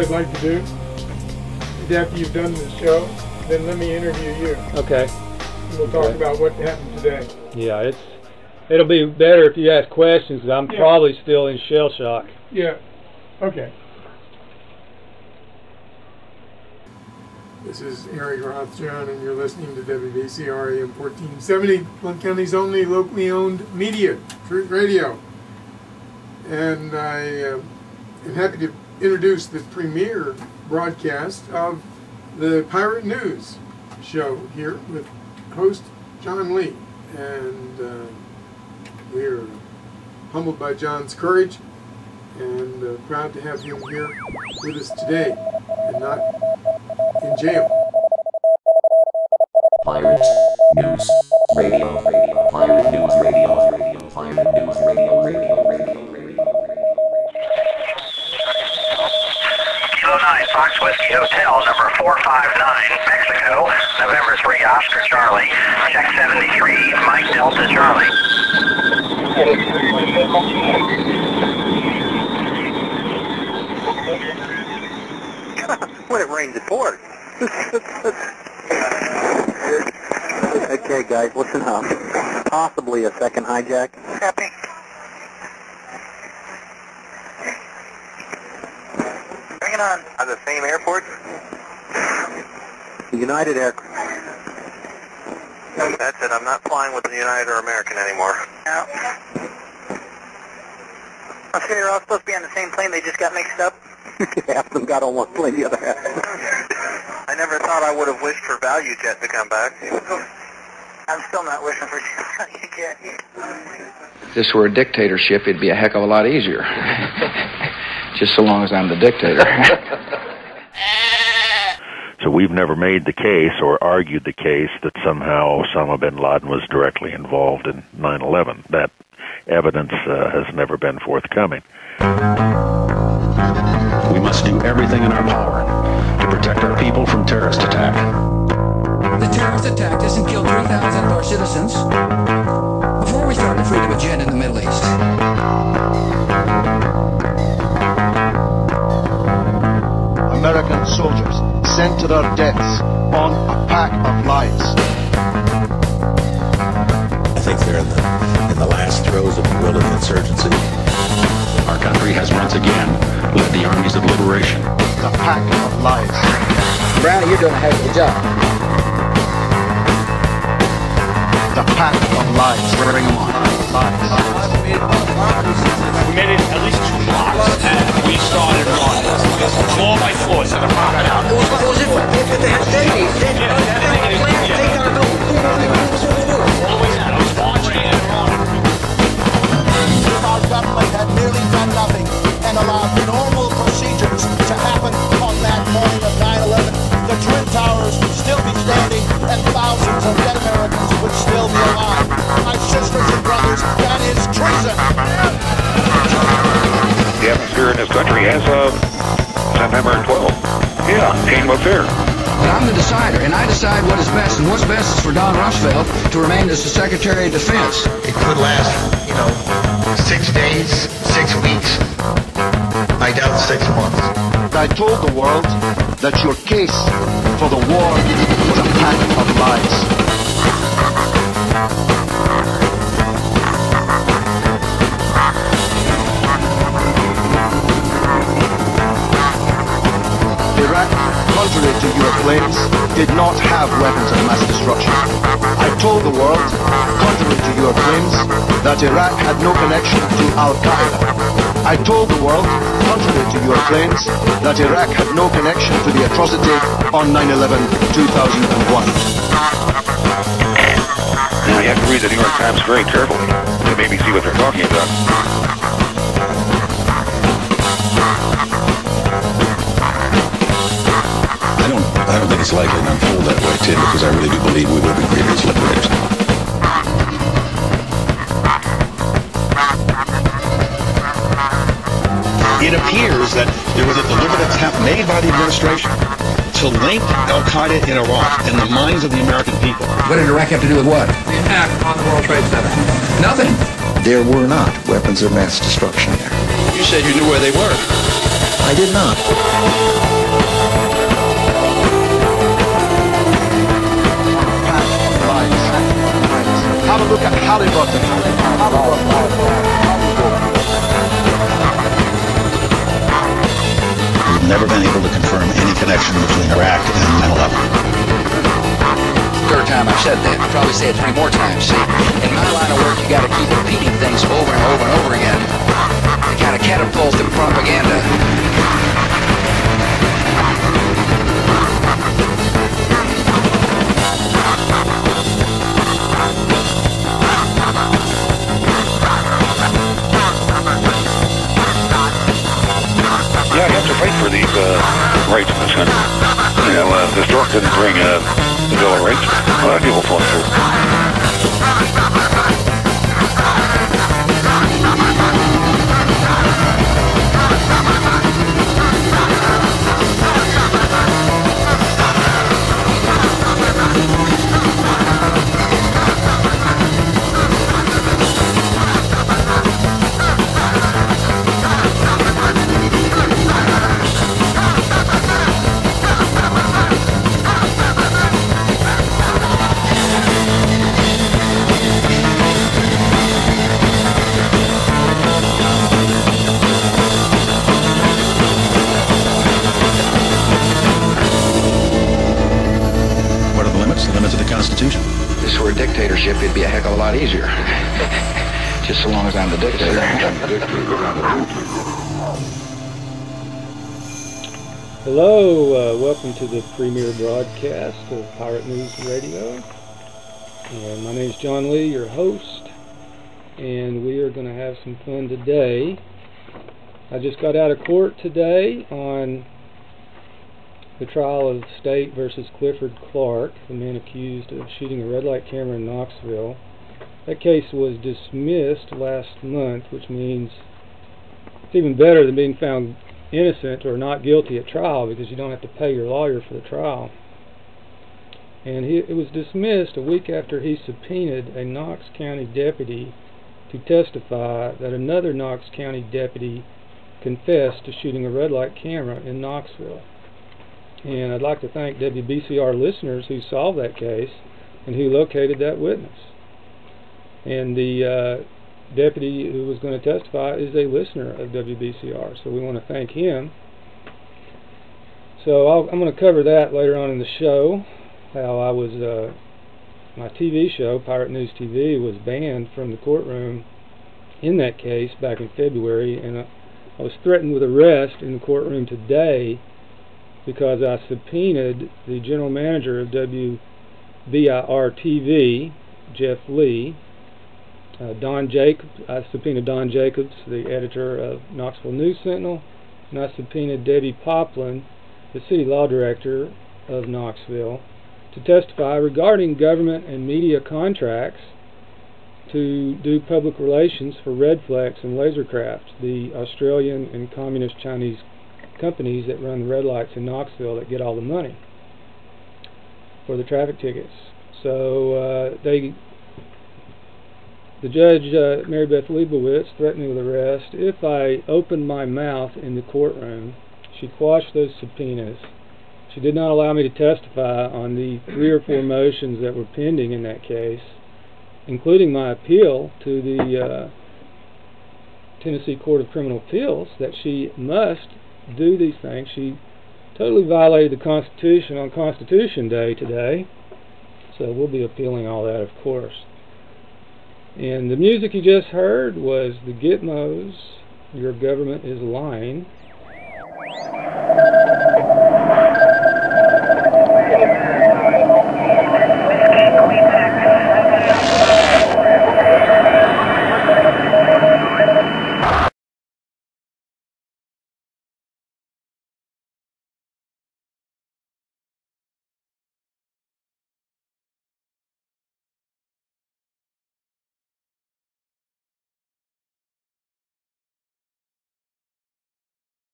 I'd like to do is after you've done the show, then let me interview you. Okay. And we'll talk about what happened today. Yeah, it'll be better if you ask questions, because I'm probably still in shell shock. Yeah. Okay. This is Harry Grothjahn, and you're listening to WBCR AM 1470, Blount County's only locally owned media, Truth Radio. And I am happy to introduce the premiere broadcast of the Pirate News show here with host John Lee. And we're humbled by John's courage and proud to have him here with us today and not in jail. Pirate News Radio, Pirate News Radio, Pirate News Radio, Kilo 9, Fox Whiskey Hotel, number 459, Mexico, November 3, Oscar Charlie, check 73, Mike Delta Charlie. When it rains, it pours. Okay, guys, listen up. Possibly a second hijack. Copy. Bring it on. At the same airport? United Aircraft. That's it. I'm not flying with the United or American anymore. No. Okay, they're all supposed to be on the same plane. They just got mixed up. Half of them got on one plane, the other half. I never thought I would have wished for Value Jet to come back. I'm still not wishing for Value Jet. If this were a dictatorship, it'd be a heck of a lot easier. Just so long as I'm the dictator. So we've never made the case or argued the case that somehow Osama bin Laden was directly involved in 9/11. That evidence has never been forthcoming. We must do everything in our power to protect our people from terrorist attack. The terrorists attacked us and killed 3,000 of our citizens before we started the freedom agenda in the Middle East. American soldiers sent to their deaths on a pack of lies. I think they're in the last throes of guerrilla insurgency. Our country has once again led the armies of liberation. A pack of lies. Brownie, you're doing a heck of a job. The pack of lies. Bring them on. Lies. We made it at least 2 blocks, and we started running floor by floor. So the power out. It was if they had deputies, then take our vote. All the way down. I was marching and running. Our government had nearly done nothing and allowed normal procedures to happen on that morning of 9/11. The Twin Towers would still be standing and thousands of dead Americans would still be alive. My sisters and brothers, that is treason. The atmosphere in this country as of September 12th. Yeah, came up there. But I'm the decider, and I decide what is best, and what's best is for Don Rumsfeld to remain as the Secretary of Defense. It could last, 6 days, 6 weeks. I doubt 6 months. I told the world that your case for the war was a pack of lies. Iraq, contrary to your claims, did not have weapons of mass destruction. I told the world, contrary to your claims, that Iraq had no connection to Al-Qaeda. I told the world, contrary to your claims, that Iraq had no connection to the atrocity on 9/11/2001. Now you have to read the New York Times very carefully to maybe see what they're talking about. I don't think it's likely to unfold that way, Tim, because I really do believe we will be greater as liberators. It appears that there was a deliberate attempt made by the administration to link Al-Qaeda in Iraq in the minds of the American people. What did Iraq have to do with what? The attack on the World Trade Center. Nothing. There were not weapons of mass destruction there. You said you knew where they were. I did not. Have a look at Halliburton. We've never been able to confirm any connection between Iraq and 9/11. Third time I've said that. I'll probably say it 3 more times. See, in my line of work, you got to keep repeating things over and over and over again. It kind of catapults the propaganda. Yeah, you have to fight for these rights in this country. You know, the Stork didn't bring the Bill of Rights. A lot of people fought for it. If this were a dictatorship, it'd be a heck of a lot easier. Just so long as I'm the dictator. Hello, welcome to the premiere broadcast of Pirate News Radio. And my name is John Lee, your host, and we are going to have some fun today. I just got out of court today on the trial of State versus Clifford Clark, the man accused of shooting a red light camera in Knoxville. That case was dismissed last month, which means it's even better than being found innocent or not guilty at trial, because you don't have to pay your lawyer for the trial. And it was dismissed a week after he subpoenaed a Knox County deputy to testify that another Knox County deputy confessed to shooting a red light camera in Knoxville. And I'd like to thank WBCR listeners who solved that case and who located that witness. And the deputy who was going to testify is a listener of WBCR, so we want to thank him. So I'm going to cover that later on in the show, how I was, my TV show, Pirate News TV, was banned from the courtroom in that case back in February, and I was threatened with arrest in the courtroom today because I subpoenaed the general manager of WBCR TV, Jeff Lee, Don Jacobs. I subpoenaed Don Jacobs, the editor of Knoxville News Sentinel, and I subpoenaed Debbie Poplin, the city law director of Knoxville, to testify regarding government and media contracts to do public relations for Redflex and Lasercraft, the Australian and Communist Chinese companies that run the red lights in Knoxville that get all the money for the traffic tickets. So the judge, Mary Beth Liebowitz, threatened me with arrest if I opened my mouth in the courtroom. She quashed those subpoenas. She did not allow me to testify on the 3 or 4 motions that were pending in that case, including my appeal to the Tennessee Court of Criminal Appeals, that she must do these things. She totally violated the Constitution on Constitution Day today, so we'll be appealing all that, of course. And the music you just heard was the Gitmos, Your Government is Lying.